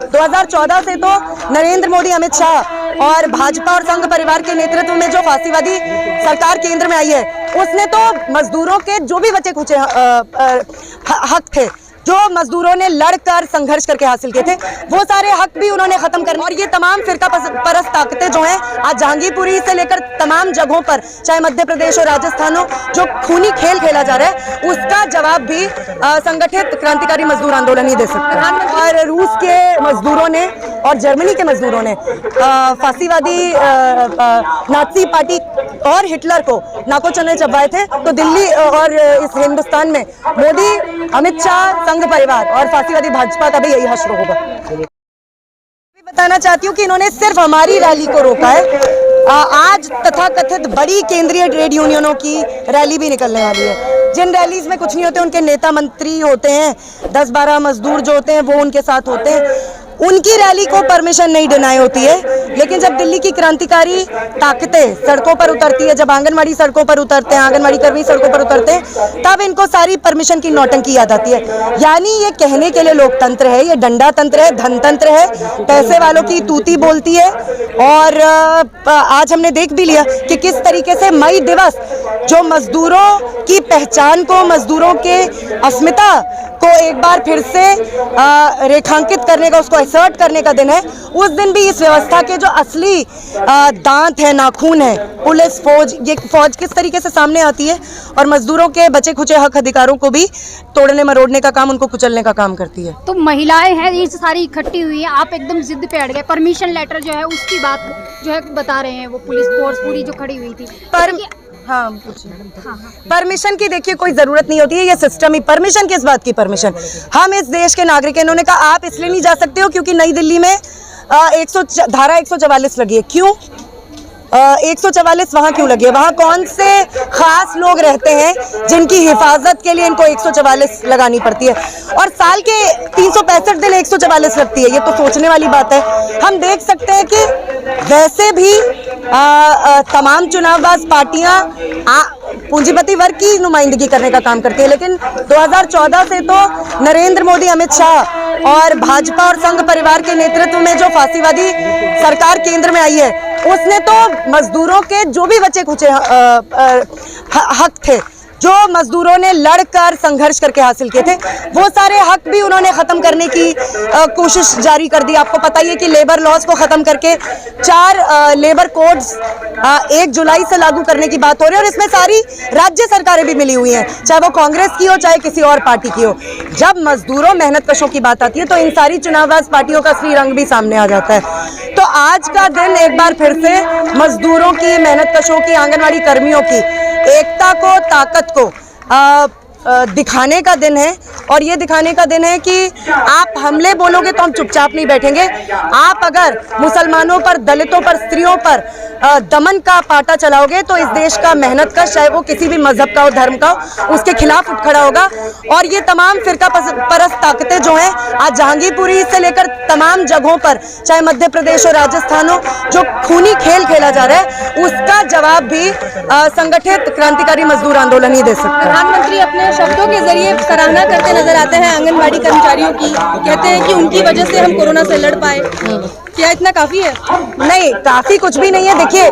2014 से तो नरेंद्र मोदी, अमित शाह और भाजपा और संघ परिवार के नेतृत्व में जो फासीवादी सरकार केंद्र में आई है, उसने तो मजदूरों के जो भी बचे कुचे हक थे, जो मजदूरों ने लड़कर संघर्ष करके हासिल किए थे, वो सारे हक भी उन्होंने खत्म करने। और ये तमाम फिरका परस्त ताकतें जो हैं, आज जहांगीरपुरी से लेकर तमाम जगहों पर, चाहे मध्य प्रदेश और राजस्थान हो, जो खूनी खेल खेला जा रहा है, उसका जवाब भी संगठित क्रांतिकारी मजदूर आंदोलन ही दे सकता है। और रूस के मजदूरों ने और जर्मनी के मजदूरों ने फासीवादी नाजी पार्टी और हिटलर को नाको चने चबाए थे, तो दिल्ली और इस हिंदुस्तान में मोदी, अमित शाह, संघ परिवार और फासीवादी भाजपा का भी यही हश्र होगा। बताना चाहती हूँ कि इन्होंने सिर्फ हमारी रैली को रोका है, आज तथाकथित बड़ी केंद्रीय ट्रेड यूनियनों की रैली भी निकलने वाली है, जिन रैलीज में कुछ नहीं होते, उनके नेता मंत्री होते हैं, 10-12 मजदूर जो होते हैं वो उनके साथ होते हैं, उनकी रैली को परमिशन नहीं डिनाई होती है। लेकिन जब दिल्ली की क्रांतिकारी ताकतें सड़कों पर उतरती है, जब आंगनवाड़ी सड़कों पर उतरते हैं, आंगनवाड़ी कर्मी सड़कों पर उतरते हैं, तब इनको सारी परमिशन की नौटंकी याद आती है। यानी ये कहने के लिए लोकतंत्र है, ये डंडा तंत्र है, धनतंत्र है, पैसे वालों की तूती बोलती है। और आज हमने देख भी लिया कि किस तरीके से मई दिवस, जो मजदूरों की पहचान को, मजदूरों के अस्मिता को एक बार फिर से रेखांकित करने का, उसको असर्ट करने का दिन है, उस दिन भी इस व्यवस्था के जो असली दांत है, नाखून है, पुलिस, फौज, ये फौज किस तरीके से सामने आती है और मजदूरों के बचे खुचे हक अधिकारों को भी तोड़ने मरोड़ने का काम, उनको कुचलने का काम करती है। तो महिलाएं हैं, ये सारी इकट्ठी हुई है, आप एकदम जिद पे अड़ गए, परमिशन लेटर जो है उसकी बात जो है बता रहे हैं, वो पुलिस फोर्स पूरी जो खड़ी हुई थी हाँ, परमिशन की देखिए कोई जरूरत नहीं होती है, ये सिस्टम ही। परमिशन किस बात की परमिशन? हम इस देश के नागरिक हैं। इन्होंने कहा आप इसलिए नहीं जा सकते हो क्योंकि नई दिल्ली में धारा 144 लगी है। क्यों 144 वहाँ क्यों लगी है? वहाँ कौन से खास लोग रहते हैं जिनकी हिफाजत के लिए इनको 144 लगानी पड़ती है? और साल के 365 दिन 144 लगती है, ये तो सोचने वाली बात है। हम देख सकते हैं कि वैसे भी तमाम चुनावबाज पार्टियां पूंजीपति वर्ग की नुमाइंदगी करने का काम करती है, लेकिन 2014 से तो नरेंद्र मोदी, अमित शाह और भाजपा और संघ परिवार के नेतृत्व में जो फासीवादी सरकार केंद्र में आई है, उसने तो मजदूरों के जो भी बचे खुचे हक थे, जो मजदूरों ने लड़कर संघर्ष करके हासिल किए थे, वो सारे हक भी उन्होंने खत्म करने की कोशिश जारी कर दी। आपको पता ही है कि लेबर लॉज को खत्म करके 4 लेबर कोड्स 1 जुलाई से लागू करने की बात हो रही है, और इसमें सारी राज्य सरकारें भी मिली हुई हैं, चाहे वो कांग्रेस की हो, चाहे किसी और पार्टी की हो। जब मजदूरों, मेहनत कशों की बात आती है, तो इन सारी चुनावबाज पार्टियों का असली रंग भी सामने आ जाता है। तो आज का दिन एक बार फिर से मजदूरों की, मेहनत कशों की, आंगनवाड़ी कर्मियों की एकता को, ताकत को दिखाने का दिन है। और ये दिखाने का दिन है कि आप हमले बोलोगे तो हम चुपचाप नहीं बैठेंगे। आप अगर मुसलमानों पर, दलितों पर, स्त्रियों पर दमन का पाटा चलाओगे तो इस देश का मेहनत का, चाहे वो किसी भी मजहब का हो, धर्म का हो, उसके खिलाफ उठ खड़ा होगा। और ये तमाम फिरका परस्त ताकतें जो हैं, आज जहांगीरपुरी से लेकर तमाम जगहों पर, चाहे मध्य प्रदेश और राजस्थान हो, जो खूनी खेल खेला जा रहा है, उसका जवाब भी संगठित क्रांतिकारी मजदूर आंदोलन ही दे सकता है। प्रधानमंत्री अपने शब्दों के जरिए सराहना करते नजर आते हैं आंगनबाड़ी कर्मचारियों की, कहते हैं कि उनकी वजह से हम कोरोना से लड़ पाए। क्या इतना काफी है? नहीं, काफी कुछ भी नहीं है। देखिए,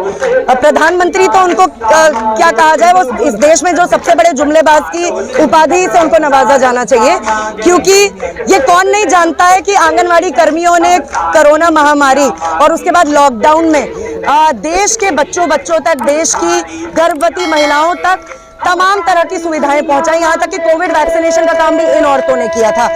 प्रधानमंत्री तो उनको क्या कहा जाए, वो इस देश में जो सबसे बड़े जुमलेबाज की उपाधि से उनको नवाजा जाना चाहिए, क्योंकि ये कौन नहीं जानता है कि आंगनवाड़ी कर्मियों ने कोरोना महामारी और उसके बाद लॉकडाउन में देश के बच्चों तक, देश की गर्भवती महिलाओं तक तमाम तरह की सुविधाएं पहुंचाई। यहाँ तक कि कोविड वैक्सीनेशन का काम भी इन औरतों ने किया था।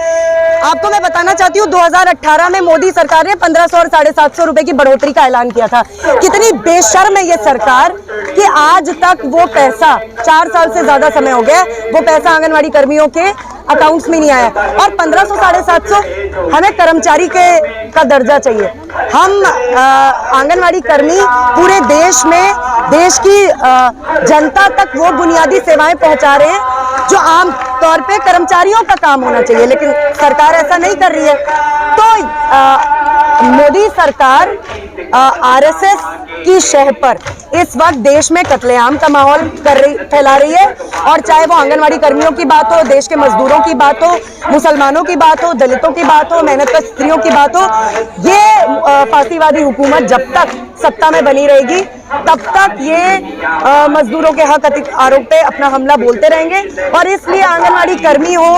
आपको मैं बताना चाहती हूँ, 2018 में मोदी सरकार ने 1500 और 750 रुपए की बढ़ोतरी का ऐलान किया था। कितनी बेशर्म है ये सरकार कि आज तक वो पैसा, 4 साल से ज्यादा समय हो गया, वो पैसा आंगनवाड़ी कर्मियों के अकाउंट्स में नहीं आया। और 1500, 750 हमें कर्मचारी का दर्जा चाहिए। हम आंगनवाड़ी कर्मी पूरे देश में, देश की जनता तक वो बुनियादी सेवाएं पहुंचा रहे हैं जो आम तौर पे कर्मचारियों का काम होना चाहिए, लेकिन सरकार ऐसा नहीं कर रही है। तो मोदी सरकार आरएसएस की शह पर इस वक्त देश में कत्लेआम का माहौल फैला रही है, और चाहे वो आंगनवाड़ी कर्मियों की बात हो, देश के मजदूरों की बात हो, मुसलमानों की बात हो, दलितों की बात हो, मेहनतकश स्त्रियों की बात हो, ये फांसीवादी हुकूमत जब तक सत्ता में बनी रहेगी तब तक ये मजदूरों के हक आरोप पे अपना हमला बोलते रहेंगे। और इसलिए आंगनवाड़ी कर्मी हो,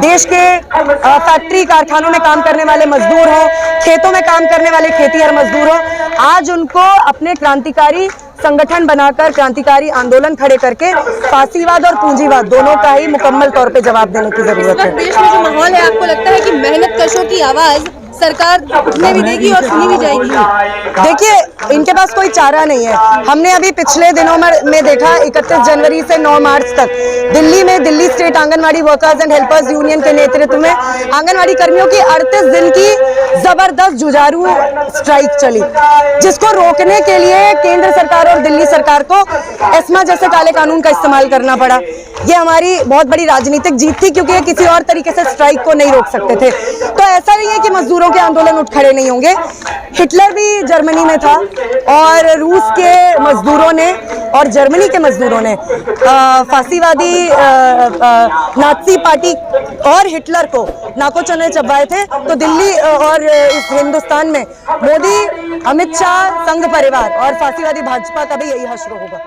देश के फैक्ट्री कारखानों में काम करने वाले मजदूर हो, खेतों में काम करने वाले खेतीहर मजदूर हो, आज उनको अपने क्रांतिकारी संगठन बनाकर क्रांतिकारी आंदोलन खड़े करके फांसीवाद और पूंजीवाद दोनों का ही मुकम्मल तौर पे जवाब देने की जरूरत है। देश में जो माहौल है, आपको लगता है कि मेहनत कशों की आवाज सरकार उठने भी देगी और सुनी भी जाएगी? देखिए, इनके पास कोई चारा नहीं है। हमने अभी पिछले दिनों में देखा 31 जनवरी से 9 मार्च तक दिल्ली में Delhi state anganwadi workers and helpers union के नेतृत्व में आंगनवाड़ी कर्मियों की 38 दिन की जबरदस्त जुझारू स्ट्राइक चली, जिसको रोकने के लिए केंद्र सरकार और दिल्ली सरकार को एस्मा जैसे काले कानून का इस्तेमाल करना पड़ा। ये हमारी बहुत बड़ी राजनीतिक जीत थी, क्योंकि ये किसी और तरीके से स्ट्राइक को नहीं रोक सकते थे। तो ऐसा नहीं है कि मजदूरों के आंदोलन उठ खड़े नहीं होंगे। हिटलर भी जर्मनी में था, और रूस के मजदूरों ने और जर्मनी के मजदूरों ने फांसीवादी नाज़ी पार्टी और हिटलर को नाको चने चबाए थे। तो दिल्ली और इस हिंदुस्तान में मोदी, अमित शाह, संघ परिवार और फांसीवादी भाजपा का भी यही हश्र होगा।